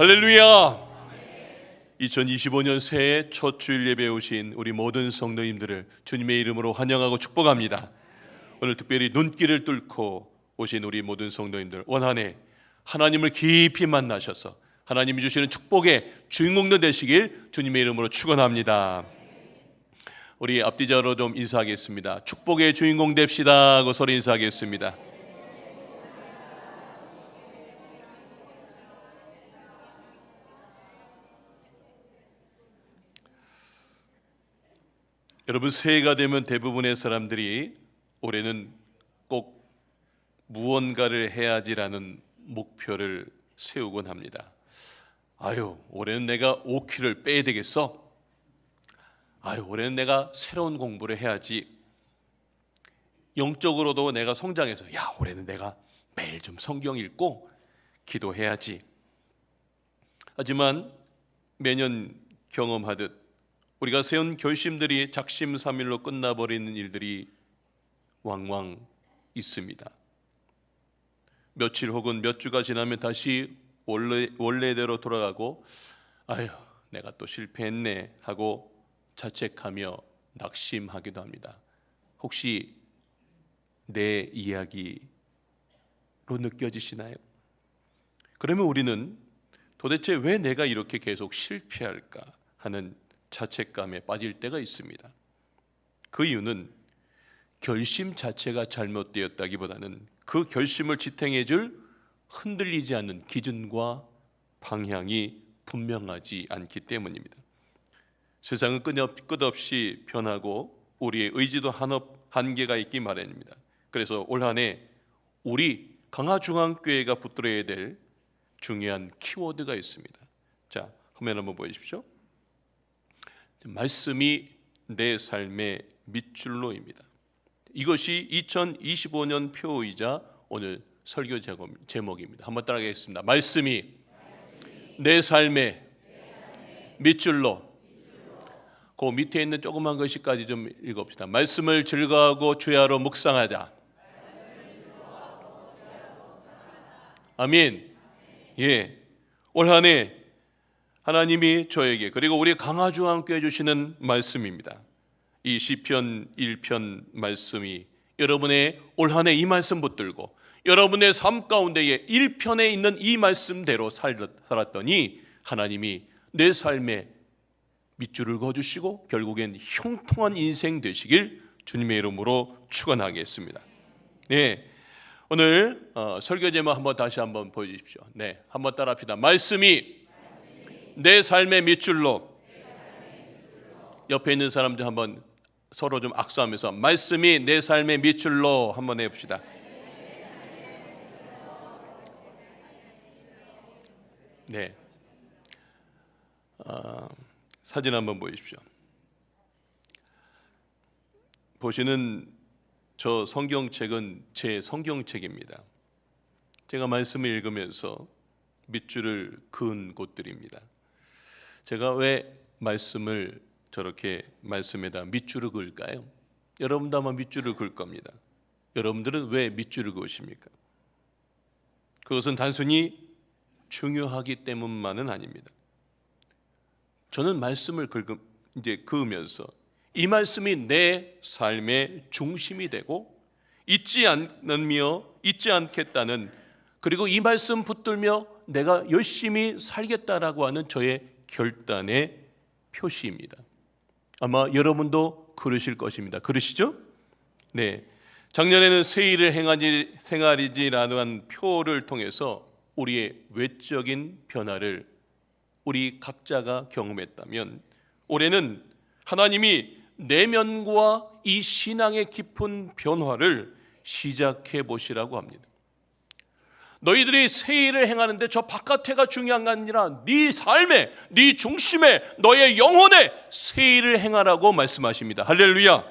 할렐루야. 2025년 새해 첫 주일 예배에 오신 우리 모든 성도님들을 주님의 이름으로 환영하고 축복합니다. 오늘 특별히 눈길을 뚫고 오신 우리 모든 성도님들, 올 한 해 하나님을 깊이 만나셔서 하나님이 주시는 축복의 주인공들 되시길 주님의 이름으로 축원합니다. 우리 앞뒤자로 좀 인사하겠습니다. 축복의 주인공 됩시다 하고 서로 인사하겠습니다. 여러분, 새해가 되면 대부분의 사람들이 올해는 꼭 무언가를 해야지라는 목표를 세우곤 합니다. 올해는 내가 5kg를 빼야 되겠어. 올해는 내가 새로운 공부를 해야지. 영적으로도 내가 성장해서 올해는 내가 매일 좀 성경 읽고 기도해야지. 하지만 매년 경험하듯 우리가 세운 결심들이 작심삼일로 끝나버리는 일들이 왕왕 있습니다. 며칠 혹은 몇 주가 지나면 다시 원래대로 돌아가고 내가 또 실패했네 하고 자책하며 낙심하기도 합니다. 혹시 내 이야기로 느껴지시나요? 그러면 우리는 도대체 왜 내가 이렇게 계속 실패할까 하는 자책감에 빠질 때가 있습니다. 그 이유는 결심 자체가 잘못되었다기보다는 그 결심을 지탱해 줄 흔들리지 않는 기준과 방향이 분명하지 않기 때문입니다. 세상은 끝없이 변하고 우리의 의지도 한계가 있기 마련입니다. 그래서 올 한 해 우리 강화중앙교회가 붙들어야 될 중요한 키워드가 있습니다. 자, 화면 한번 보여주십시오. 말씀이 내 삶의 밑줄로입니다. 이것이 2025년 표이자 오늘 설교 제목입니다. 한번 따라하겠습니다. 말씀이 내 삶의 밑줄로. 그 밑에 있는 조그만 것까지 좀 읽읍시다. 말씀을 즐거워하고 주야로 묵상하자. 아멘. 올 한 해 하나님이 저에게 그리고 우리 강화중앙교회 주시는 말씀입니다. 이 시편 1편 말씀이 여러분의 올 한 해 이 말씀 붙들고 여러분의 삶 가운데에 1편에 있는 이 말씀대로 살았더니 하나님이 내 삶에 밑줄을 그어주시고 결국엔 형통한 인생 되시길 주님의 이름으로 축원하겠습니다. 오늘 설교 제목 한번 다시 한번 보여주십시오. 한번 따라합시다. 말씀이 내 삶의 밑줄로. 옆에 있는 사람들 한번 서로 좀 악수하면서 말씀이 내 삶의 밑줄로 한번 해봅시다. 사진 한번 보여주십시오. 보시는 저 성경책은 제 성경책입니다. 제가 말씀을 읽으면서 밑줄을 그은 곳들입니다. 제가 왜 말씀을 저렇게 말씀에다 밑줄을 그을까요? 여러분도 아마 밑줄을 그을 겁니다. 여러분들은 왜 밑줄을 그으십니까? 그것은 단순히 중요하기 때문만은 아닙니다. 저는 말씀을 그으면서 이 말씀이 내 삶의 중심이 되고 잊지 않겠다는, 그리고 이 말씀 붙들며 내가 열심히 살겠다라고 하는 저의 결단의 표시입니다. 아마 여러분도 그러실 것입니다. 그러시죠? 작년에는 새일을 행하리지라는 표를 통해서 우리의 외적인 변화를 우리 각자가 경험했다면 올해는 하나님이 내면과 이 신앙의 깊은 변화를 시작해 보시라고 합니다. 너희들이 새일을 행하는데 저 바깥에가 중요한 게 아니라 네 삶에, 네 중심에, 너의 영혼에 새일을 행하라고 말씀하십니다. 할렐루야.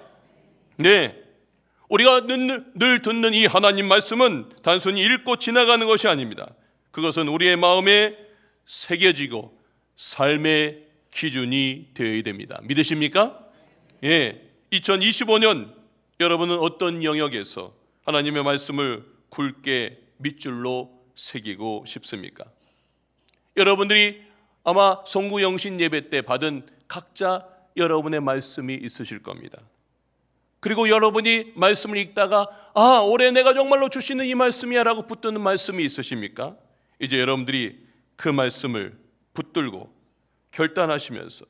우리가 늘 듣는 이 하나님 말씀은 단순히 읽고 지나가는 것이 아닙니다. 그것은 우리의 마음에 새겨지고 삶의 기준이 되어야 됩니다. 믿으십니까? 2025년 여러분은 어떤 영역에서 하나님의 말씀을 굳게 밑줄로 새기고 싶습니까? 여러분들이 아마 송구영신 예배 때 받은 각자 여러분의 말씀이 있으실 겁니다. 그리고 여러분이 말씀을 읽다가 올해 내가 정말로 주시는 이 말씀이야 라고 붙드는 말씀이 있으십니까? 이제 여러분들이 그 말씀을 붙들고 결단하시면서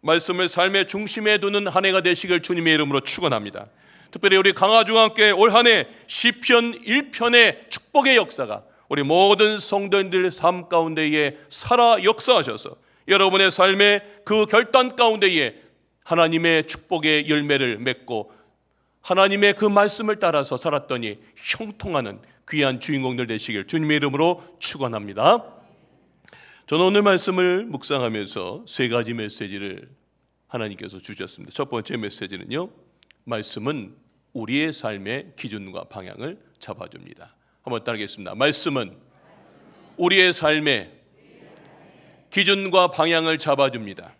말씀을 삶의 중심에 두는 한 해가 되시길 주님의 이름으로 축원합니다. 특별히 우리 강화중앙교회 올 한 해 시편 1편의 축복의 역사가 우리 모든 성도인들 삶 가운데에 살아 역사하셔서 여러분의 삶의 그 결단 가운데에 하나님의 축복의 열매를 맺고 하나님의 그 말씀을 따라서 살았더니 형통하는 귀한 주인공들 되시길 주님의 이름으로 축원합니다. 저는 오늘 말씀을 묵상하면서 세 가지 메시지를 하나님께서 주셨습니다. 첫 번째 메시지는요, 말씀은 우리의 삶의 기준과 방향을 잡아줍니다. 한번 따르겠습니다. 말씀은 우리의 삶의 기준과 방향을 잡아줍니다.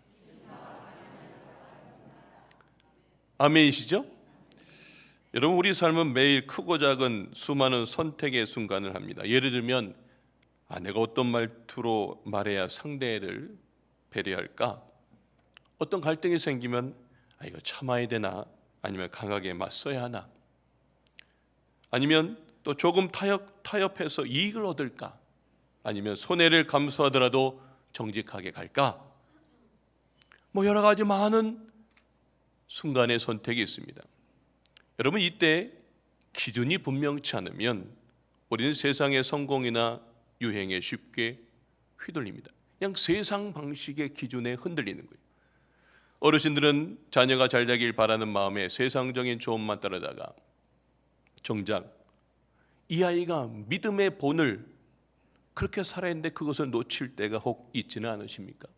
아멘이시죠? 여러분, 우리 삶은 매일 크고 작은 수많은 선택의 순간을 합니다. 예를 들면 내가 어떤 말투로 말해야 상대를 배려할까? 어떤 갈등이 생기면 이거 참아야 되나? 아니면 강하게 맞서야 하나? 아니면 또 조금 타협해서 이익을 얻을까? 아니면 손해를 감수하더라도 정직하게 갈까? 여러 가지 많은 순간의 선택이 있습니다. 여러분, 이때 기준이 분명치 않으면 우리는 세상의 성공이나 유행에 쉽게 휘둘립니다. 그냥 세상 방식의 기준에 흔들리는 거예요. 어르신들은 자녀가 잘 되길 바라는 마음에 세상적인 조언만 따르다가 정작 이 아이가 믿음의 본을 그렇게 살아있는데 그것을 놓칠 때가 혹 있지는 않으십니까?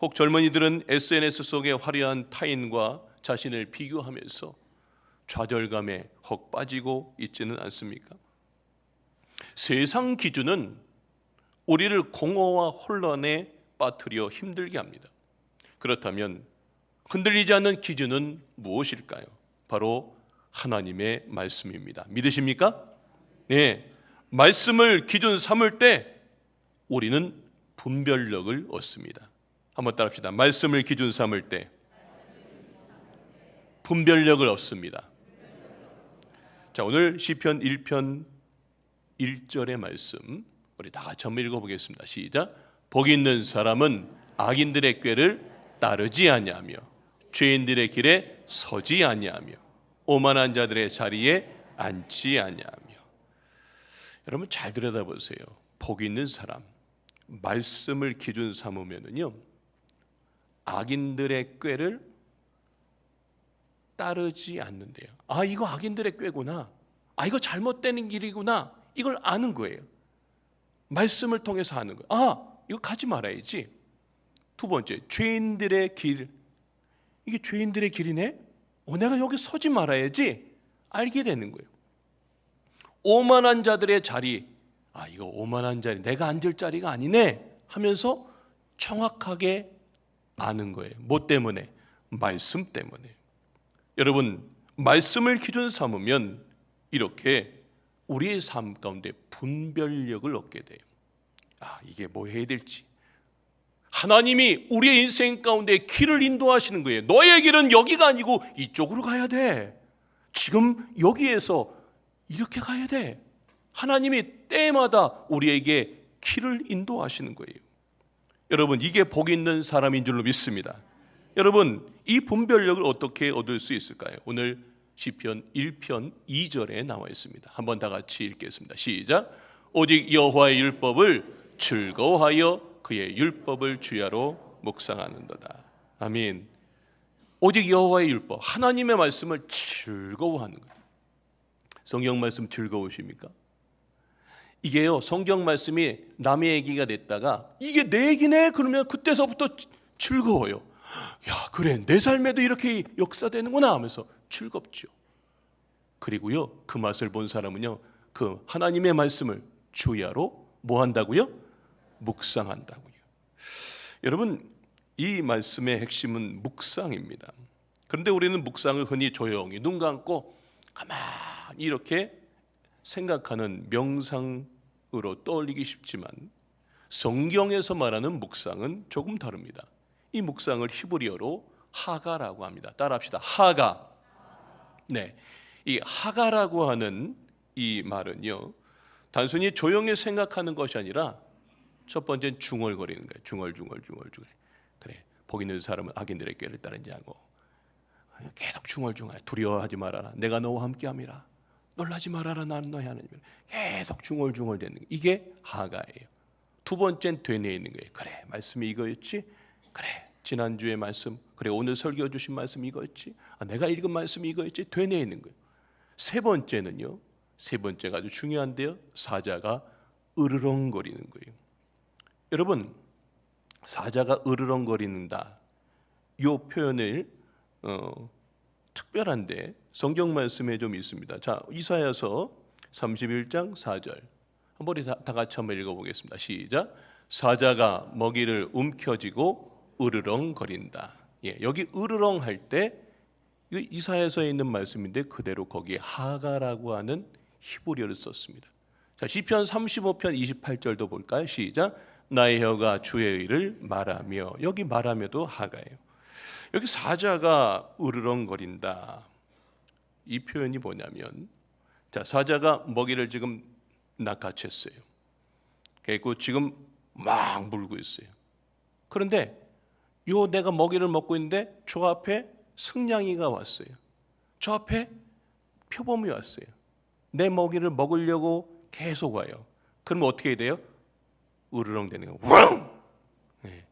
혹 젊은이들은 SNS 속의 화려한 타인과 자신을 비교하면서 좌절감에 혹 빠지고 있지는 않습니까? 세상 기준은 우리를 공허와 혼란에 빠뜨려 힘들게 합니다. 그렇다면 흔들리지 않는 기준은 무엇일까요? 바로 하나님의 말씀입니다. 믿으십니까? 네, 말씀을 기준 삼을 때 우리는 분별력을 얻습니다. 한번 따라합시다. 말씀을 기준 삼을 때 분별력을 얻습니다. 자, 오늘 시편 1편 1절의 말씀 우리 다 같이 한번 읽어보겠습니다. 시작. 복 있는 사람은 악인들의 꾀를 따르지 아니하며 죄인들의 길에 서지 아니하며 오만한 자들의 자리에 앉지 아니하며. 여러분 잘 들여다보세요. 복 있는 사람, 말씀을 기준 삼으면은요, 악인들의 꾀를 따르지 않는데요. 이거 악인들의 꾀구나. 이거 잘못되는 길이구나. 이걸 아는 거예요. 말씀을 통해서 아는 거예요. 이거 가지 말아야지. 두 번째, 죄인들의 길. 이게 죄인들의 길이네? 내가 여기 서지 말아야지. 알게 되는 거예요. 오만한 자들의 자리. 이거 오만한 자리, 내가 앉을 자리가 아니네 하면서 정확하게 아는 거예요. 뭐 때문에? 말씀 때문에. 여러분, 말씀을 기준 삼으면 이렇게 우리의 삶 가운데 분별력을 얻게 돼요. 이게 뭐 해야 될지. 하나님이 우리의 인생 가운데 길을 인도하시는 거예요. 너의 길은 여기가 아니고 이쪽으로 가야 돼. 지금 여기에서 이렇게 가야 돼. 하나님이 때마다 우리에게 길을 인도하시는 거예요. 여러분, 이게 복 있는 사람인 줄로 믿습니다. 여러분, 이 분별력을 어떻게 얻을 수 있을까요? 오늘 시편 1편 2절에 나와 있습니다. 한번 다 같이 읽겠습니다. 시작. 오직 여호와의 율법을 즐거워하여 그의 율법을 주야로 묵상하는도다. 아멘. 오직 여호와의 율법, 하나님의 말씀을 즐거워하는 거예요. 성경 말씀 즐거우십니까? 이게요, 성경 말씀이 남의 얘기가 됐다가 이게 내 얘기네 그러면 그때서부터 즐거워요. 그래, 내 삶에도 이렇게 역사되는구나 하면서 즐겁죠. 그리고요, 그 맛을 본 사람은요, 그 하나님의 말씀을 주야로 뭐 한다고요? 묵상한다고요. 여러분, 이 말씀의 핵심은 묵상입니다. 그런데 우리는 묵상을 흔히 조용히 눈 감고 가만히 이렇게 생각하는 명상으로 떠올리기 쉽지만 성경에서 말하는 묵상은 조금 다릅니다. 이 묵상을 히브리어로 하가라고 합니다. 따라합시다. 하가. 네, 이 하가라고 하는 이 말은요, 단순히 조용히 생각하는 것이 아니라 첫 번째는 중얼거리는 거예요. 중얼. 그래, 복 있는 사람은 악인들의 꾀를 따르지 않고 계속 중얼. 두려워하지 말아라. 내가 너와 함께함이라. 놀라지 말아라. 나는 너의 하나님이라. 계속 중얼대는 거. 이게 하가예요. 두 번째는 되뇌이는 거예요. 그래, 말씀이 이거였지. 그래, 지난주의 말씀. 그래, 오늘 설교 주신 말씀 이거였지. 내가 읽은 말씀이 이거였지. 되뇌이는 거예요. 세 번째는요, 세 번째가 아주 중요한데요, 사자가 으르렁거리는 거예요. 여러분, 사자가 으르렁거리는다, 이 표현을 특별한데 성경 말씀에 좀 있습니다. 자, 이사야서 31장 4절 한번 다 같이 한번 읽어보겠습니다. 시작. 사자가 먹이를 움켜쥐고 으르렁거린다. 예, 여기 으르렁 할 때 이사야서에 있는 말씀인데 그대로 거기에 하가라고 하는 히브리어를 썼습니다. 자, 시편 35편 28절도 볼까요? 시작. 나의 혀가 주의 의를 말하며, 여기 말하며도 하가예요. 여기 사자가 으르렁거린다, 이 표현이 뭐냐면, 자, 사자가 먹이를 지금 낚아챘어요. 그리고 지금 막 물고 있어요. 그런데 요 내가 먹이를 먹고 있는데 저 앞에 승냥이가 왔어요. 저 앞에 표범이 왔어요. 내 먹이를 먹으려고 계속 와요. 그러면 어떻게 돼요? 으르렁 되는 거예요. 우렁! 네.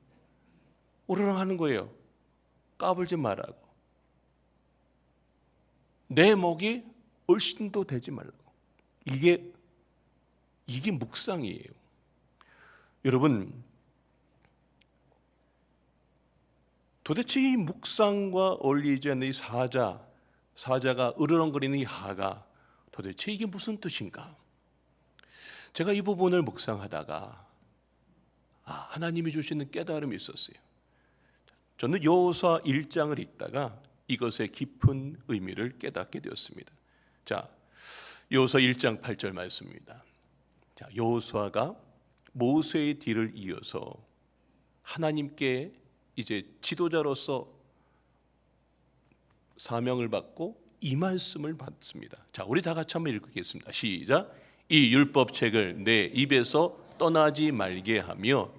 으르렁 하는 거예요. 까불지 말라고. 내 먹이 얼씬도 되지 말라고. 이게 묵상이에요. 여러분, 도대체 이 묵상과 어울리지 않는 이 사자가 으르렁거리는 이 하가, 도대체 이게 무슨 뜻인가? 제가 이 부분을 묵상하다가 하나님이 주시는 깨달음이 있었어요. 저는 여호수아 1장을 읽다가 이것의 깊은 의미를 깨닫게 되었습니다. 자, 여호수아 1장 8절 말씀입니다. 자, 여호수아가 모세의 뒤를 이어서 하나님께 이제 지도자로서 사명을 받고 이 말씀을 받습니다. 자, 우리 다 같이 한번 읽겠습니다. 시작. 이 율법책을 내 입에서 떠나지 말게 하며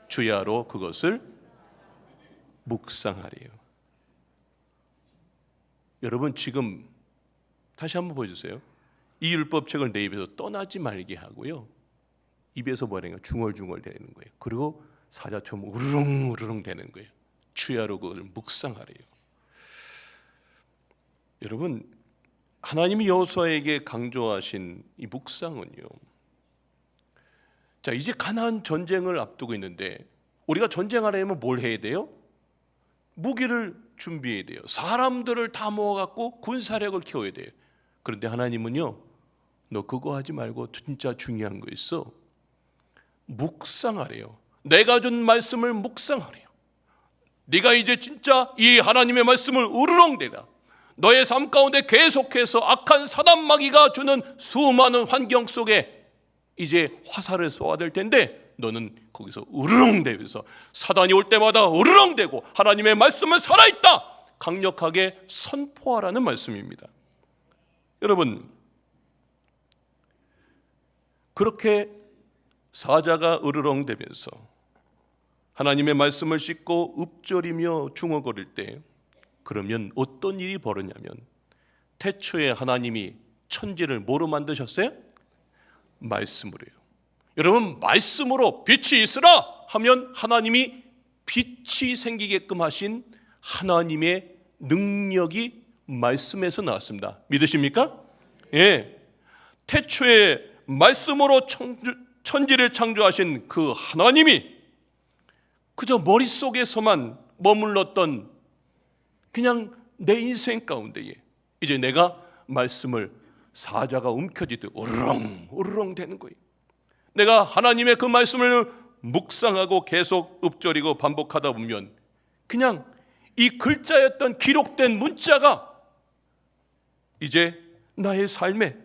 주야로 그것을 묵상하래요. 여러분, 지금 다시 한번 보여주세요. 이 율법책을 내 입에서 떠나지 말게 하고요, 입에서 뭐라는 거예요? 중얼중얼 되는 거예요. 그리고 사자처럼 우르렁우르렁 되는 거예요. 주야로 그것을 묵상하래요. 여러분, 하나님이 여호수아에게 강조하신 이 묵상은요, 자, 이제 가나안 전쟁을 앞두고 있는데 우리가 전쟁하려면 뭘 해야 돼요? 무기를 준비해야 돼요. 사람들을 다 모아갖고 군사력을 키워야 돼요. 그런데 하나님은요, 너 그거 하지 말고 진짜 중요한 거 있어. 묵상하래요. 내가 준 말씀을 묵상하래요. 네가 이제 진짜 이 하나님의 말씀을 으르렁대라. 너의 삶 가운데 계속해서 악한 사단 마귀가 주는 수많은 환경 속에 이제 화살을 쏘아야 될 텐데 너는 거기서 으르렁대면서 사단이 올 때마다 으르렁대고 하나님의 말씀은 살아있다, 강력하게 선포하라는 말씀입니다. 여러분, 그렇게 사자가 으르렁대면서 하나님의 말씀을 씻고 읊조리며 중얼거릴 때, 그러면 어떤 일이 벌어냐면, 태초에 하나님이 천지를 뭐로 만드셨어요? 말씀으로요. 여러분, 말씀으로 빛이 있으라 하면 하나님이 빛이 생기게끔 하신 하나님의 능력이 말씀에서 나왔습니다. 믿으십니까? 예. 태초에 말씀으로 천지를 창조하신 그 하나님이 그저 머릿속에서만 머물렀던 그냥 내 인생 가운데에 이제 내가 말씀을 사자가 움켜쥐듯 우르렁 우르렁 되는 거예요. 내가 하나님의 그 말씀을 묵상하고 계속 읊조리고 반복하다 보면 그냥 이 글자였던 기록된 문자가 이제 나의 삶에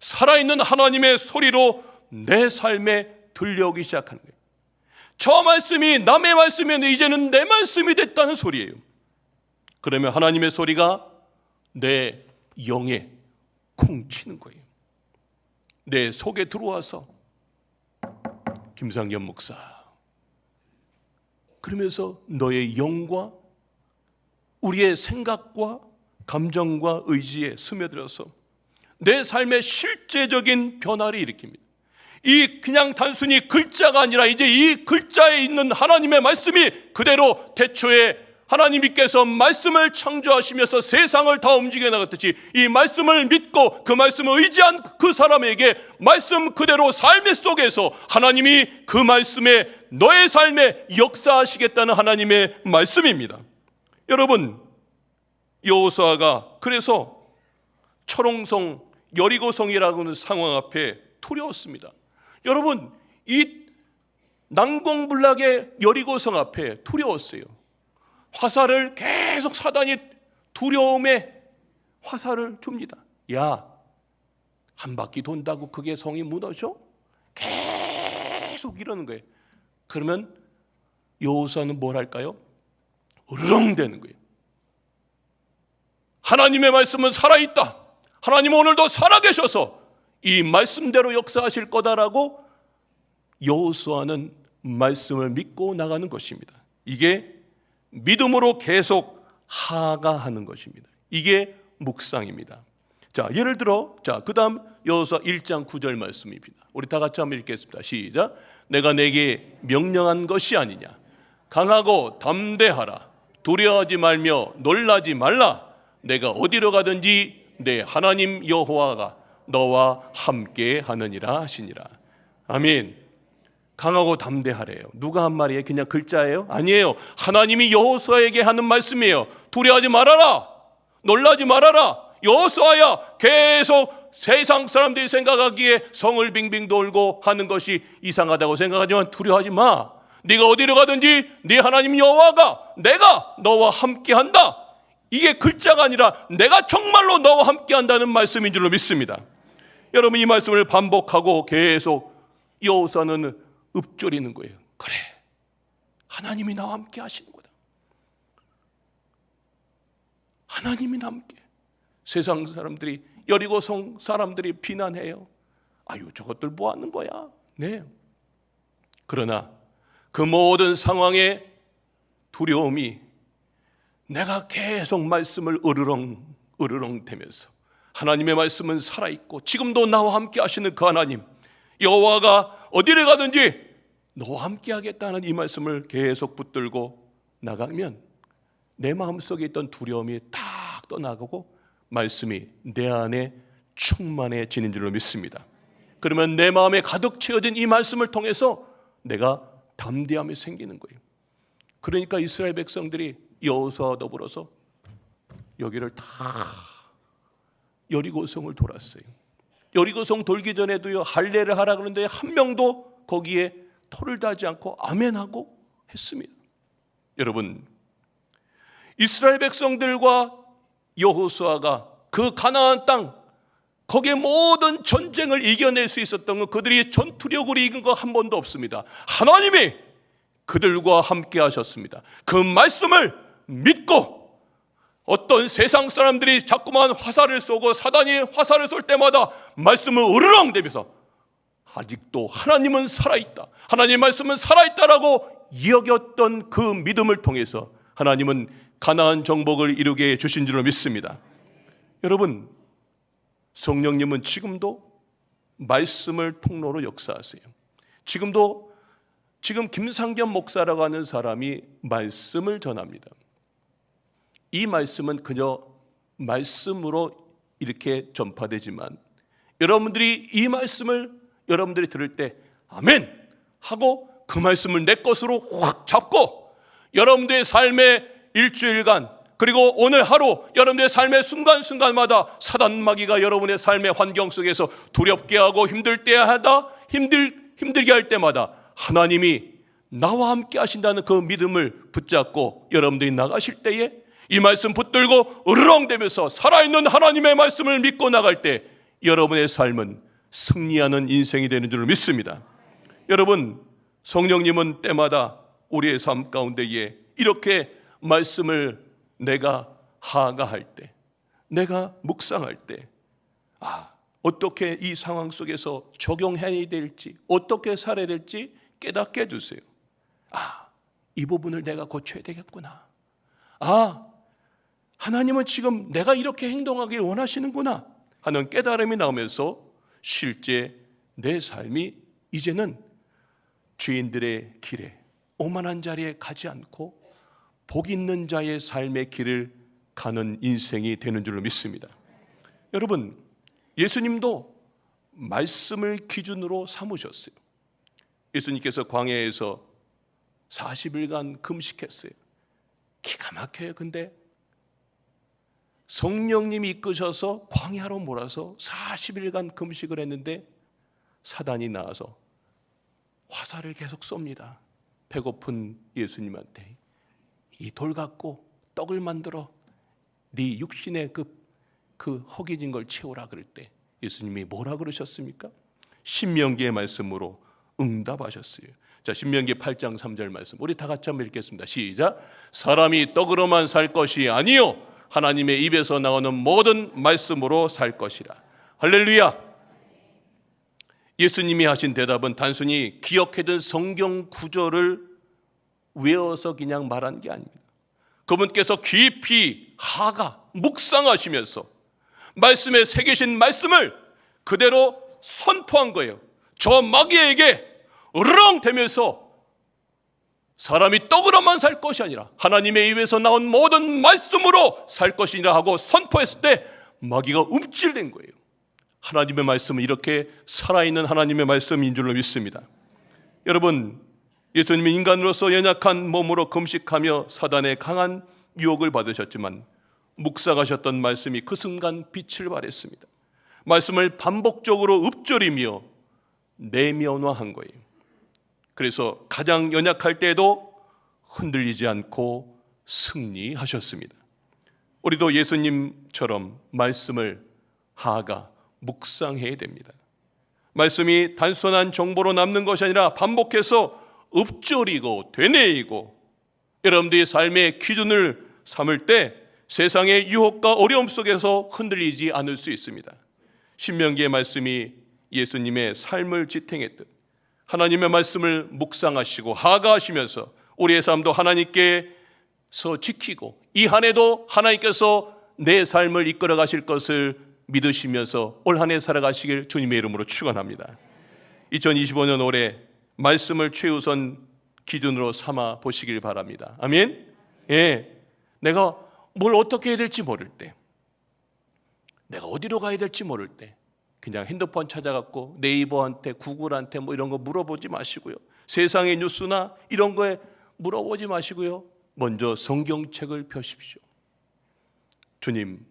살아있는 하나님의 소리로 내 삶에 들려오기 시작하는 거예요. 저 말씀이 남의 말씀이었는데 이제는 내 말씀이 됐다는 소리예요. 그러면 하나님의 소리가 내 영에 콩치는 거예요. 내 속에 들어와서 김상겸 목사, 그러면서 너의 영과 우리의 생각과 감정과 의지에 스며들어서 내 삶의 실제적인 변화를 일으킵니다. 이 그냥 단순히 글자가 아니라 이제 이 글자에 있는 하나님의 말씀이 그대로 태초에 하나님께서 말씀을 창조하시면서 세상을 다 움직여 나갔듯이 이 말씀을 믿고 그 말씀을 의지한 그 사람에게 말씀 그대로 삶의 속에서 하나님이 그 말씀에 너의 삶에 역사하시겠다는 하나님의 말씀입니다. 여러분, 여호수아가 그래서 철옹성 여리고성이라고 하는 상황 앞에 두려웠습니다. 여러분, 이 난공불락의 여리고성 앞에 두려웠어요. 화살을 계속 사단이 두려움에 화살을 줍니다. 야, 한 바퀴 돈다고 그게 성이 무너져? 계속 이러는 거예요. 그러면 여호수아는 뭘 할까요? 으르렁대는 거예요. 하나님의 말씀은 살아있다. 하나님은 오늘도 살아계셔서 이 말씀대로 역사하실 거다라고 여호수아는 말씀을 믿고 나가는 것입니다. 이게 믿음으로 계속 하가하는 것입니다. 이게 묵상입니다. 자, 예를 들어, 그 다음 여호수아 1장 9절 말씀입니다. 우리 다 같이 한번 읽겠습니다. 시작. 내가 내게 명령한 것이 아니냐. 강하고 담대하라. 두려워하지 말며 놀라지 말라. 내가 어디로 가든지 내 하나님 여호와가 너와 함께 하느니라 하시니라. 아멘. 강하고 담대하래요. 누가 한 말이에요? 그냥 글자예요? 아니에요. 하나님이 여호수아에게 하는 말씀이에요. 두려워하지 말아라. 놀라지 말아라. 여호수아야, 계속 세상 사람들이 생각하기에 성을 빙빙 돌고 하는 것이 이상하다고 생각하지만 두려워하지 마. 네가 어디로 가든지 네 하나님 여호와가 내가 너와 함께한다. 이게 글자가 아니라 내가 정말로 너와 함께한다는 말씀인 줄로 믿습니다. 여러분, 이 말씀을 반복하고 계속 여호수아는 읊조리는 거예요. 그래, 하나님이 나와 함께 하시는 거다. 하나님이 나와 함께. 세상 사람들이, 여리고성 사람들이 비난해요. 아유, 저것들 뭐 하는 거야? 네. 그러나 그 모든 상황의 두려움이 내가 계속 말씀을 으르렁 대면서 하나님의 말씀은 살아있고 지금도 나와 함께 하시는 그 하나님 여호와가 어디를 가든지 너와 함께 하겠다는 이 말씀을 계속 붙들고 나가면 내 마음속에 있던 두려움이 딱 떠나가고 말씀이 내 안에 충만해지는 줄로 믿습니다. 그러면 내 마음에 가득 채워진 이 말씀을 통해서 내가 담대함이 생기는 거예요. 그러니까 이스라엘 백성들이 여호수아와 더불어서 여기를 다 여리고성을 돌았어요. 여리고성 돌기 전에도요, 할례를 하라 그러는데 한 명도 거기에 토를 다지 않고 아멘하고 했습니다. 여러분, 이스라엘 백성들과 여호수아가 그 가나안 땅 거기에 모든 전쟁을 이겨낼 수 있었던 건 그들이 전투력으로 이긴 거 한 번도 없습니다. 하나님이 그들과 함께 하셨습니다. 그 말씀을 믿고 어떤 세상 사람들이 자꾸만 화살을 쏘고 사단이 화살을 쏠 때마다 말씀을 으르렁대면서 아직도 하나님은 살아있다, 하나님의 말씀은 살아있다라고 여겼던 그 믿음을 통해서 하나님은 가나안 정복을 이루게 해주신 줄로 믿습니다. 여러분, 성령님은 지금도 말씀을 통로로 역사하세요. 지금 김상겸 목사라고 하는 사람이 말씀을 전합니다. 이 말씀은 그저 말씀으로 이렇게 전파되지만 여러분들이 이 말씀을 여러분들이 들을 때 아멘 하고 그 말씀을 내 것으로 확 잡고 여러분들의 삶의 일주일간 그리고 오늘 하루 여러분들의 삶의 순간순간마다 사단 마귀가 여러분의 삶의 환경 속에서 두렵게 하고 힘들게 할 때마다 하나님이 나와 함께 하신다는 그 믿음을 붙잡고 여러분들이 나가실 때에 이 말씀 붙들고 으르렁대면서 살아있는 하나님의 말씀을 믿고 나갈 때 여러분의 삶은 승리하는 인생이 되는 줄 믿습니다. 여러분, 성령님은 때마다 우리의 삶 가운데에 이렇게 말씀을 내가 하가할 때, 내가 묵상할 때, 어떻게 이 상황 속에서 적용해야 될지, 어떻게 살아야 될지 깨닫게 해주세요. 이 부분을 내가 고쳐야 되겠구나. 하나님은 지금 내가 이렇게 행동하길 원하시는구나 하는 깨달음이 나오면서 실제 내 삶이 이제는 죄인들의 길에, 오만한 자리에 가지 않고 복 있는 자의 삶의 길을 가는 인생이 되는 줄로 믿습니다. 여러분, 예수님도 말씀을 기준으로 삼으셨어요. 예수님께서 광야에서 40일간 금식했어요. 기가 막혀요. 근데 성령님이 이끄셔서 광야로 몰아서 40일간 금식을 했는데 사단이 나와서 화살을 계속 쏩니다. 배고픈 예수님한테 이 돌 갖고 떡을 만들어 네 육신의 그 허기진 걸 채우라 그럴 때 예수님이 뭐라 그러셨습니까? 신명기의 말씀으로 응답하셨어요. 자, 신명기 8장 3절 말씀 우리 다 같이 한번 읽겠습니다. 시작. 사람이 떡으로만 살 것이 아니요 하나님의 입에서 나오는 모든 말씀으로 살 것이라. 할렐루야. 예수님이 하신 대답은 단순히 기억해둔 성경 구절을 외워서 그냥 말한 게 아닙니다. 그분께서 깊이 묵상하시면서 말씀에 새기신 말씀을 그대로 선포한 거예요. 저 마귀에게 으르렁대면서 사람이 떡으로만 살 것이 아니라 하나님의 입에서 나온 모든 말씀으로 살 것이라 하고 선포했을 때 마귀가 움찔된 거예요. 하나님의 말씀은 이렇게 살아있는 하나님의 말씀인 줄로 믿습니다. 여러분, 예수님은 인간으로서 연약한 몸으로 금식하며 사단의 강한 유혹을 받으셨지만 묵상하셨던 말씀이 그 순간 빛을 발했습니다. 말씀을 반복적으로 읊조리며 내면화한 거예요. 그래서 가장 연약할 때에도 흔들리지 않고 승리하셨습니다. 우리도 예수님처럼 말씀을 묵상해야 됩니다. 말씀이 단순한 정보로 남는 것이 아니라 반복해서 읊조리고 되뇌이고 여러분들의 삶의 기준을 삼을 때 세상의 유혹과 어려움 속에서 흔들리지 않을 수 있습니다. 신명기의 말씀이 예수님의 삶을 지탱했듯 하나님의 말씀을 묵상하시고 하가하시면서 우리의 삶도 하나님께서 지키고 이 한 해도 하나님께서 내 삶을 이끌어 가실 것을 믿으시면서 올 한 해 살아가시길 주님의 이름으로 축원합니다. 2025년 올해 말씀을 최우선 기준으로 삼아 보시길 바랍니다. 아멘. 내가 뭘 어떻게 해야 될지 모를 때, 내가 어디로 가야 될지 모를 때 그냥 핸드폰 찾아갖고 네이버한테 구글한테 이런 거 물어보지 마시고요. 세상의 뉴스나 이런 거에 물어보지 마시고요. 먼저 성경책을 펴십시오. 주님,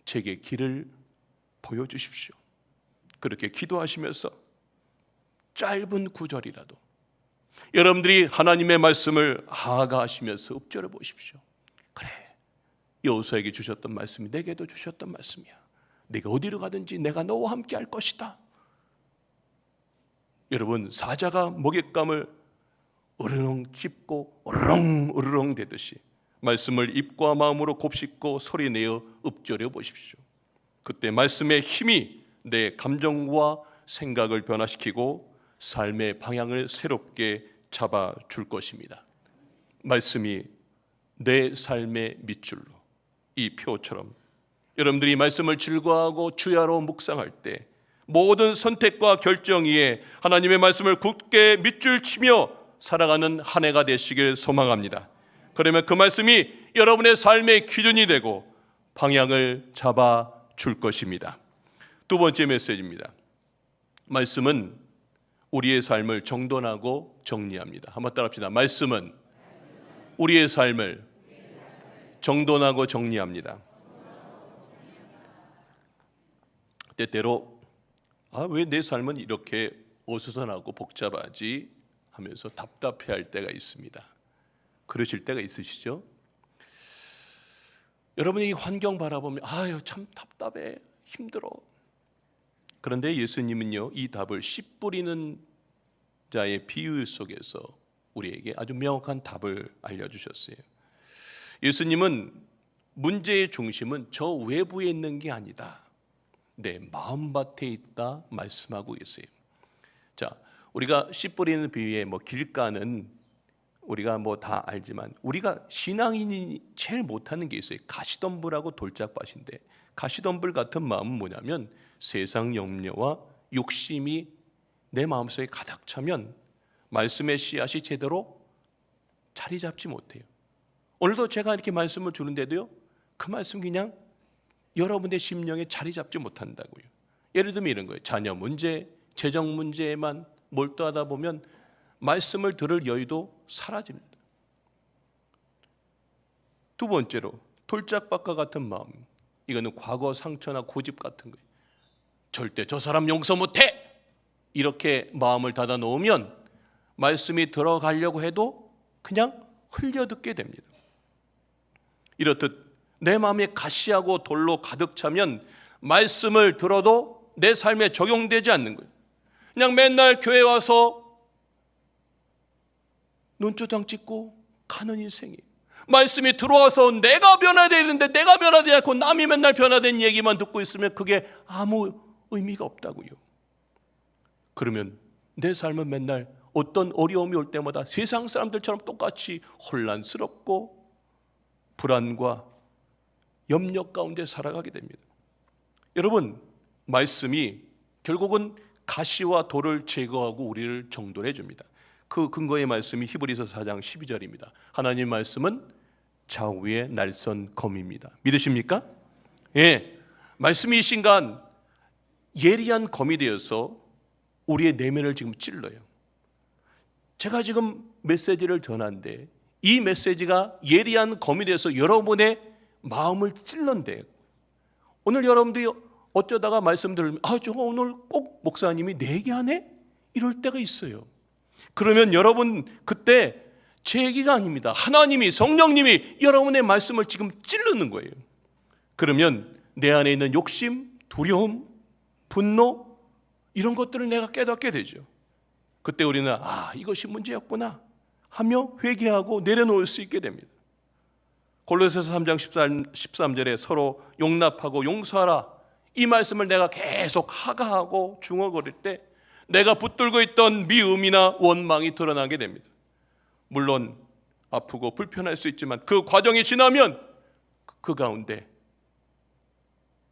제게 길을 보여주십시오. 그렇게 기도하시면서 짧은 구절이라도 여러분들이 하나님의 말씀을 하가하시면서 읊조려 보십시오. 그래, 여호수아에게 주셨던 말씀이 내게도 주셨던 말씀이야. 내가 어디로 가든지 내가 너와 함께 할 것이다. 여러분, 사자가 먹잇감을 으르렁 찝고 으르렁 대듯이 말씀을 입과 마음으로 곱씹고 소리내어 읊조려 보십시오. 그때 말씀의 힘이 내 감정과 생각을 변화시키고 삶의 방향을 새롭게 잡아줄 것입니다. 말씀이 내 삶의 밑줄로, 이 표처럼 여러분들이 말씀을 즐거워하고 주야로 묵상할 때 모든 선택과 결정 위에 하나님의 말씀을 굳게 밑줄 치며 살아가는 한 해가 되시길 소망합니다. 그러면 그 말씀이 여러분의 삶의 기준이 되고 방향을 잡아줄 것입니다. 두 번째 메시지입니다. 말씀은 우리의 삶을 정돈하고 정리합니다. 한번 따라합시다. 말씀은 우리의 삶을 정돈하고 정리합니다. 때때로 왜 내 삶은 이렇게 어수선하고 복잡하지 하면서 답답해할 때가 있습니다. 그러실 때가 있으시죠? 여러분이 이 환경 바라보면 참 답답해, 힘들어. 그런데 예수님은요, 이 답을 씨 뿌리는 자의 비유 속에서 우리에게 아주 명확한 답을 알려주셨어요. 예수님은 문제의 중심은 저 외부에 있는 게 아니다, 내 마음밭에 있다 말씀하고 계세요. 자, 우리가 씨 뿌리는 비유의 길가는 우리가 다 알지만, 우리가 신앙인이 제일 못하는 게 있어요. 가시덤불하고 돌짝밭인데, 가시덤불 같은 마음은 뭐냐면 세상 염려와 욕심이 내 마음속에 가득 차면 말씀의 씨앗이 제대로 자리 잡지 못해요. 오늘도 제가 이렇게 말씀을 주는데도요, 그 말씀 그냥 여러분의 심령에 자리 잡지 못한다고요. 예를 들면 이런 거예요. 자녀 문제, 재정 문제에만 몰두하다 보면 말씀을 들을 여유도 사라집니다. 두 번째로 돌짝밭과 같은 마음, 이거는 과거 상처나 고집 같은 거예요. 절대 저 사람 용서 못해, 이렇게 마음을 닫아 놓으면 말씀이 들어가려고 해도 그냥 흘려듣게 됩니다. 이렇듯 내 마음이 가시하고 돌로 가득 차면 말씀을 들어도 내 삶에 적용되지 않는 거예요. 그냥 맨날 교회 와서 눈조장 찍고 가는 인생이에요. 말씀이 들어와서 내가 변화되야 되는데 내가 변화되지 않고 남이 맨날 변화된 얘기만 듣고 있으면 그게 아무 의미가 없다고요. 그러면 내 삶은 맨날 어떤 어려움이 올 때마다 세상 사람들처럼 똑같이 혼란스럽고 불안과 염려 가운데 살아가게 됩니다. 여러분, 말씀이 결국은 가시와 돌을 제거하고 우리를 정돈해 줍니다. 그 근거의 말씀이 히브리서 4장 12절입니다. 하나님 말씀은 좌우의 날선 검입니다. 믿으십니까? 예, 말씀이 이 순간 예리한 검이 되어서 우리의 내면을 지금 찔러요. 제가 지금 메시지를 전하는데 이 메시지가 예리한 검이 되어서 여러분의 마음을 찔른대요. 오늘 여러분들이 어쩌다가 말씀 들으면 저 오늘 꼭 목사님이 내 얘기하네? 이럴 때가 있어요. 그러면 여러분, 그때 제 얘기가 아닙니다. 하나님이, 성령님이 여러분의 말씀을 지금 찌르는 거예요. 그러면 내 안에 있는 욕심, 두려움, 분노, 이런 것들을 내가 깨닫게 되죠. 그때 우리는 이것이 문제였구나 하며 회개하고 내려놓을 수 있게 됩니다. 골로새서 3장 13절에 서로 용납하고 용서하라, 이 말씀을 내가 계속 하가하고 중얼거릴 때 내가 붙들고 있던 미움이나 원망이 드러나게 됩니다. 물론 아프고 불편할 수 있지만 그 과정이 지나면 그 가운데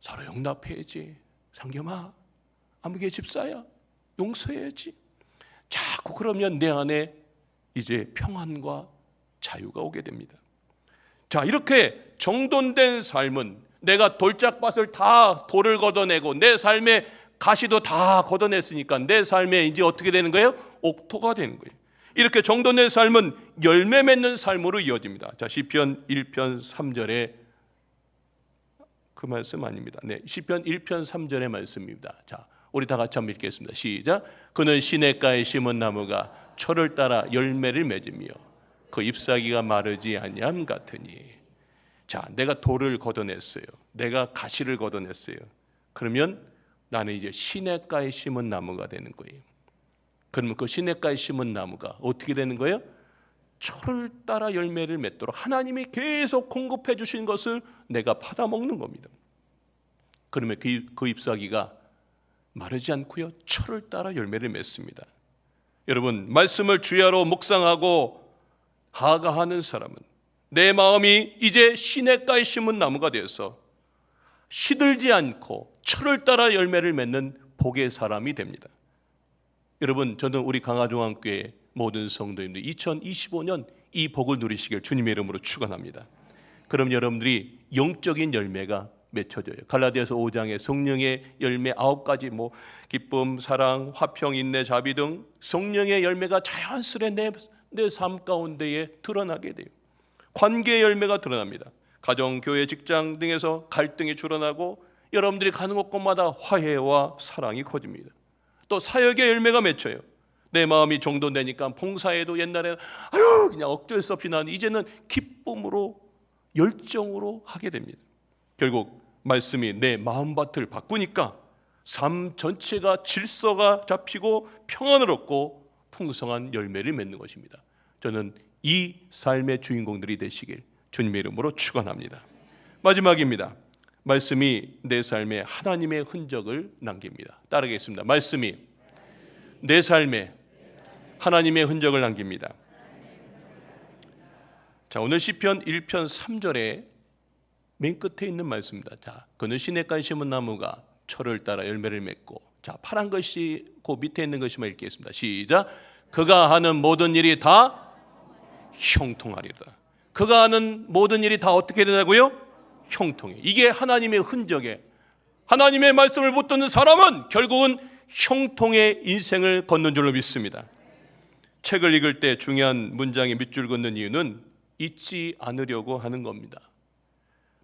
서로 용납해야지, 상겸아, 아무개 집사야, 용서해야지. 자꾸 그러면 내 안에 이제 평안과 자유가 오게 됩니다. 자, 이렇게 정돈된 삶은 내가 돌짝밭을 다 돌을 걷어내고 내 삶의 가시도 다 걷어냈으니까 내 삶에 이제 어떻게 되는 거예요? 옥토가 되는 거예요. 이렇게 정돈된 삶은 열매 맺는 삶으로 이어집니다. 자, 시편 1편 3절에 그 말씀 아닙니다. 네, 시편 1편 3절의 말씀입니다. 자, 우리 다 같이 한번 읽겠습니다. 시작. 그는 시냇가에 심은 나무가 철을 따라 열매를 맺으며 그 잎사귀가 마르지 아니함 같으니. 자, 내가 돌을 걷어냈어요. 내가 가시를 걷어냈어요. 그러면 나는 이제 시냇가에 심은 나무가 되는 거예요. 그러면 그 시냇가에 심은 나무가 어떻게 되는 거예요? 철을 따라 열매를 맺도록 하나님이 계속 공급해 주신 것을 내가 받아먹는 겁니다. 그러면 그 잎사귀가 마르지 않고요, 철을 따라 열매를 맺습니다. 여러분, 말씀을 주야로 묵상하고 하가하는 사람은 내 마음이 이제 시냇가에 심은 나무가 되어서 시들지 않고 철을 따라 열매를 맺는 복의 사람이 됩니다. 여러분, 저는 우리 강화종합교회 모든 성도님들 2025년 이 복을 누리시길 주님의 이름으로 축원합니다. 그럼 여러분들이 영적인 열매가 맺혀져요. 갈라디아서 5장에 성령의 열매 9가지, 기쁨, 사랑, 화평, 인내, 자비 등 성령의 열매가 자연스레 내 삶 가운데에 드러나게 돼요. 관계의 열매가 드러납니다. 가정, 교회, 직장 등에서 갈등이 줄어나고 여러분들이 가는 곳곳마다 화해와 사랑이 커집니다. 또 사역의 열매가 맺혀요. 내 마음이 정돈되니까 봉사에도 옛날에 그냥 어쩔 수 없이 나는 이제는 기쁨으로 열정으로 하게 됩니다. 결국 말씀이 내 마음밭을 바꾸니까 삶 전체가 질서가 잡히고 평안을 얻고 풍성한 열매를 맺는 것입니다. 저는 이 삶의 주인공들이 되시길 주님의 이름으로 축원합니다. 마지막입니다. 말씀이 내 삶에 하나님의 흔적을 남깁니다. 따르겠습니다. 말씀이 내 삶에 하나님의 흔적을 남깁니다. 자, 오늘 시편 1편 3절에 맨 끝에 있는 말씀입니다. 자, 그는 시냇가에 심은 나무가 철을 따라 열매를 맺고, 자, 파란 것이 그 밑에 있는 것이만 읽겠습니다. 시작. 그가 하는 모든 일이 다 형통하리라. 그가 하는 모든 일이 다 어떻게 되냐고요? 형통해. 이게 하나님의 흔적에, 하나님의 말씀을 붙드는 사람은 결국은 형통의 인생을 걷는 줄로 믿습니다. 책을 읽을 때 중요한 문장에 밑줄 긋는 이유는 잊지 않으려고 하는 겁니다.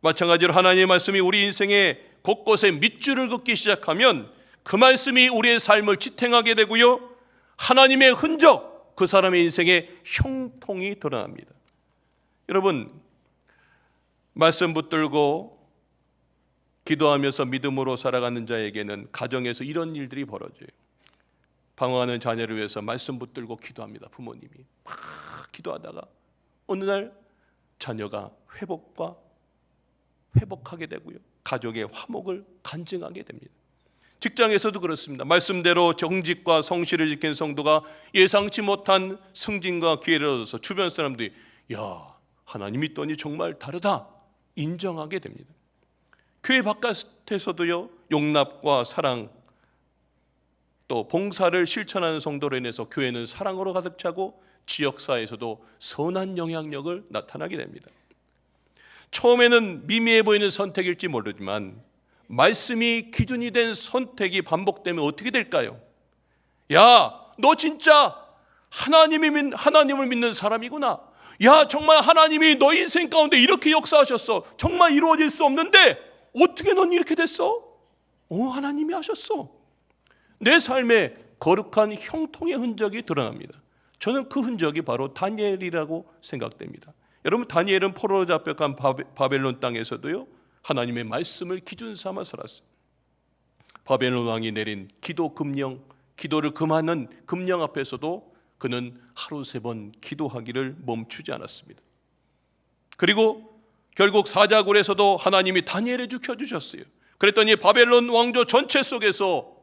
마찬가지로 하나님의 말씀이 우리 인생의 곳곳에 밑줄을 긋기 시작하면 그 말씀이 우리의 삶을 지탱하게 되고요, 하나님의 흔적, 그 사람의 인생의 형통이 드러납니다. 여러분, 말씀 붙들고 기도하면서 믿음으로 살아가는 자에게는 가정에서 이런 일들이 벌어져요. 방황하는 자녀를 위해서 말씀 붙들고 기도합니다. 부모님이 막 기도하다가 어느 날 자녀가 회복하게 되고요, 가족의 화목을 간증하게 됩니다. 직장에서도 그렇습니다. 말씀대로 정직과 성실을 지킨 성도가 예상치 못한 승진과 기회를 얻어서 주변 사람들이 야, 하나님 믿더니 정말 다르다 인정하게 됩니다. 교회 바깥에서도요, 용납과 사랑 또 봉사를 실천하는 성도로 인해서 교회는 사랑으로 가득 차고 지역사회에서도 선한 영향력을 나타나게 됩니다. 처음에는 미미해 보이는 선택일지 모르지만 말씀이 기준이 된 선택이 반복되면 어떻게 될까요? 야, 너 진짜 하나님을 믿는 사람이구나. 야, 정말 하나님이 너 인생 가운데 이렇게 역사하셨어. 정말 이루어질 수 없는데 어떻게 넌 이렇게 됐어? 하나님이 하셨어. 내 삶에 거룩한 형통의 흔적이 드러납니다. 저는 그 흔적이 바로 다니엘이라고 생각됩니다. 여러분, 다니엘은 포로로 잡혀간 바벨론 땅에서도요, 하나님의 말씀을 기준 삼아 살았어요. 바벨론 왕이 내린 기도를 금하는 금령 앞에서도 그는 하루 3번 기도하기를 멈추지 않았습니다. 그리고 결국 사자굴에서도 하나님이 다니엘을 지켜주셨어요. 그랬더니 바벨론 왕조 전체 속에서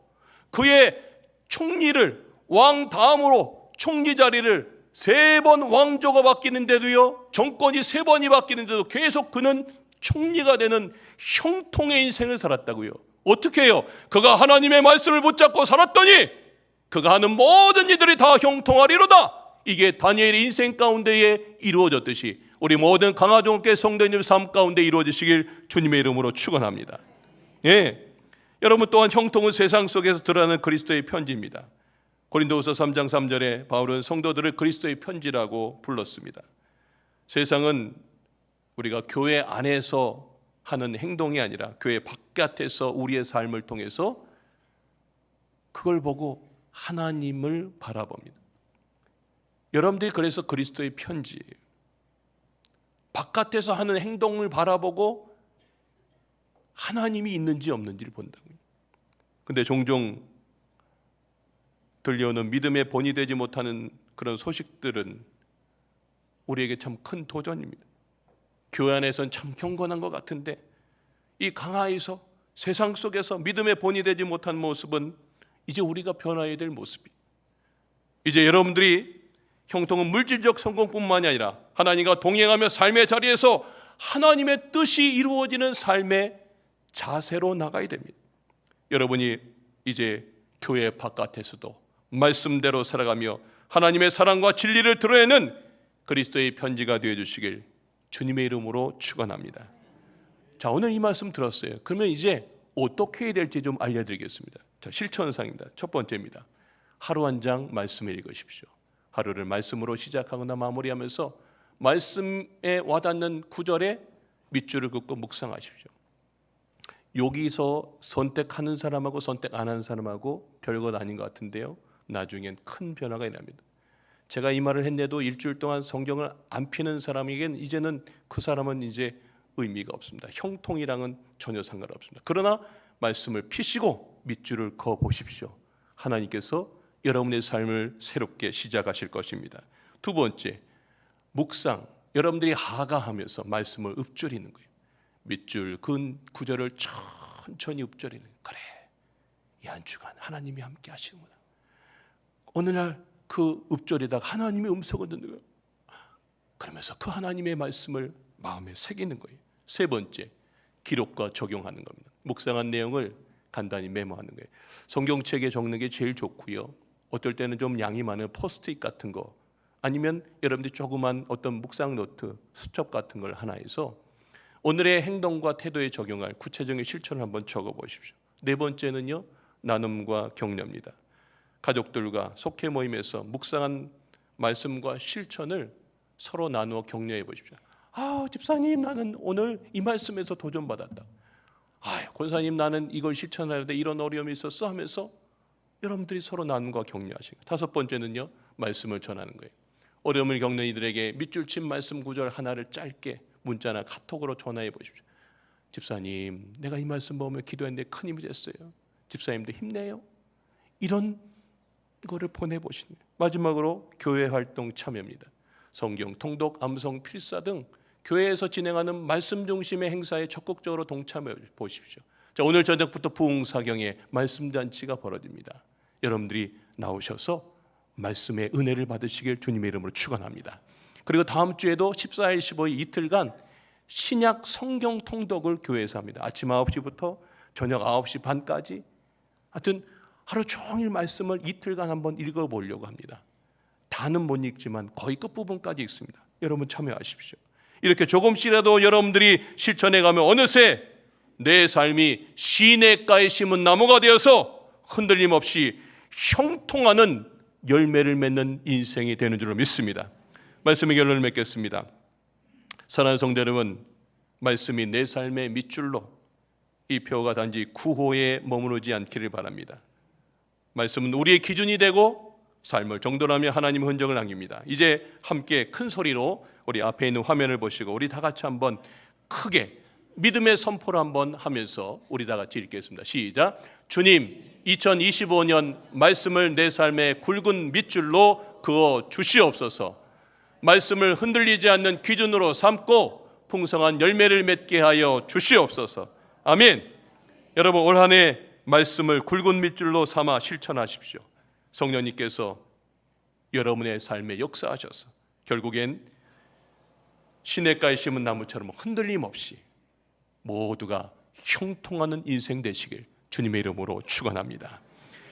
그의 총리를, 왕 다음으로 총리 자리를 3번 왕조가 바뀌는데도요, 정권이 3번이 바뀌는데도 계속 그는 총리가 되는 형통의 인생을 살았다고요. 어떻게 해요? 그가 하나님의 말씀을 붙잡고 살았더니 그가 하는 모든 이들이 다 형통하리로다. 이게 다니엘의 인생 가운데에 이루어졌듯이 우리 모든 강화종교회 성도님 삶 가운데 이루어지시길 주님의 이름으로 축원합니다. 예, 여러분, 또한 형통은 세상 속에서 드러나는 그리스도의 편지입니다. 고린도후서 3장 3절에 바울은 성도들을 그리스도의 편지라고 불렀습니다. 세상은 우리가 교회 안에서 하는 행동이 아니라 교회 바깥에서 우리의 삶을 통해서 그걸 보고 하나님을 바라봅니다. 여러분들이 그래서 그리스도의 편지예요. 바깥에서 하는 행동을 바라보고 하나님이 있는지 없는지를 본다고요. 근데 종종 들려오는 믿음의 본이 되지 못하는 그런 소식들은 우리에게 참 큰 도전입니다. 교회 안에서는 참 경건한 것 같은데 이 강화에서 세상 속에서 믿음의 본이 되지 못한 모습은 이제 우리가 변화해야 될 모습이에요. 이제 여러분들이 형통은 물질적 성공뿐만이 아니라 하나님과 동행하며 삶의 자리에서 하나님의 뜻이 이루어지는 삶의 자세로 나가야 됩니다. 여러분이 이제 교회 바깥에서도 말씀대로 살아가며 하나님의 사랑과 진리를 드러내는 그리스도의 편지가 되어주시길 주님의 이름으로 축원합니다. 자, 오늘 이 말씀 들었어요. 그러면 이제 어떻게 해야 될지 좀 알려드리겠습니다. 자, 실천사항입니다. 첫 번째입니다. 하루 한 장 말씀을 읽으십시오. 하루를 말씀으로 시작하거나 마무리하면서 말씀에 와닿는 구절에 밑줄을 긋고 묵상하십시오. 여기서 선택하는 사람하고 선택 안 하는 사람하고 별것 아닌 것 같은데요, 나중엔 큰 변화가 일어납니다. 제가 이 말을 했는데도 일주일 동안 성경을 안 피는 사람에겐 이제는 그 사람은 이제 의미가 없습니다. 형통이랑은 전혀 상관없습니다. 그러나 말씀을 피시고 밑줄을 그어 보십시오. 하나님께서 여러분의 삶을 새롭게 시작하실 것입니다. 두 번째, 묵상. 여러분들이 하가하면서 말씀을 읊조리는 거예요. 밑줄 근 구절을 천천히 읊조리는 거예요. 그래, 이 한 주간 하나님이 함께 하시는구나. 어느 날 그 읊조리다가 하나님의 음성을 듣는 거예요. 그러면서 그 하나님의 말씀을 마음에 새기는 거예요. 세 번째, 기록과 적용하는 겁니다. 묵상한 내용을 간단히 메모하는 거예요. 성경책에 적는 게 제일 좋고요. 어떨 때는 좀 양이 많은 포스트잇 같은 거, 아니면 여러분들이 조그만 어떤 묵상 노트, 수첩 같은 걸 하나 해서 오늘의 행동과 태도에 적용할 구체적인 실천을 한번 적어 보십시오. 네 번째는요, 나눔과 격려입니다. 가족들과 속회 모임에서 묵상한 말씀과 실천을 서로 나누어 격려해 보십시오. 집사님, 나는 오늘 이 말씀에서 도전받았다. 권사님, 나는 이걸 실천하는데 이런 어려움이 있었어 하면서 여러분들이 서로 나눔과 격려하시고. 다섯 번째는요, 말씀을 전하는 거예요. 어려움을 겪는 이들에게 밑줄 친 말씀 구절 하나를 짧게 문자나 카톡으로 전화해 보십시오. 집사님, 내가 이 말씀 보면 기도했는데 큰 힘이 됐어요. 집사님도 힘내요. 이런 거를 보내보시는 거예요. 마지막으로 교회 활동 참여입니다. 성경, 통독, 암송, 필사 등 교회에서 진행하는 말씀 중심의 행사에 적극적으로 동참해 보십시오. 자, 오늘 저녁부터 부흥사경에 말씀잔치가 벌어집니다. 여러분들이 나오셔서 말씀의 은혜를 받으시길 주님의 이름으로 축원합니다. 그리고 다음 주에도 14일, 15일 이틀간 신약 성경 통독을 교회에서 합니다. 아침 9시부터 저녁 9시 반까지 하여튼 하루 종일 말씀을 이틀간 한번 읽어보려고 합니다. 다는 못 읽지만 거의 끝부분까지 읽습니다. 여러분 참여하십시오. 이렇게 조금씩이라도 여러분들이 실천해가면 어느새 내 삶이 시냇가에 심은 나무가 되어서 흔들림 없이 형통하는 열매를 맺는 인생이 되는 줄로 믿습니다. 말씀의 결론을 맺겠습니다. 사랑하는 성도 여러분, 말씀이 내 삶의 밑줄로 이 표가 단지 구호에 머무르지 않기를 바랍니다. 말씀은 우리의 기준이 되고 삶을 정돈하며 하나님의 흔적을 남깁니다. 이제 함께 큰 소리로 우리 앞에 있는 화면을 보시고 우리 다 같이 한번 크게 믿음의 선포를 한번 하면서 우리 다 같이 읽겠습니다. 시작. 주님, 2025년 말씀을 내 삶의 굵은 밑줄로 그어 주시옵소서. 말씀을 흔들리지 않는 기준으로 삼고 풍성한 열매를 맺게 하여 주시옵소서. 아멘. 여러분, 올 한 해 말씀을 굵은 밑줄로 삼아 실천하십시오. 성령님께서 여러분의 삶에 역사하셔서 결국엔 시냇가에 심은 나무처럼 흔들림 없이 모두가 형통하는 인생 되시길 주님의 이름으로 축원합니다.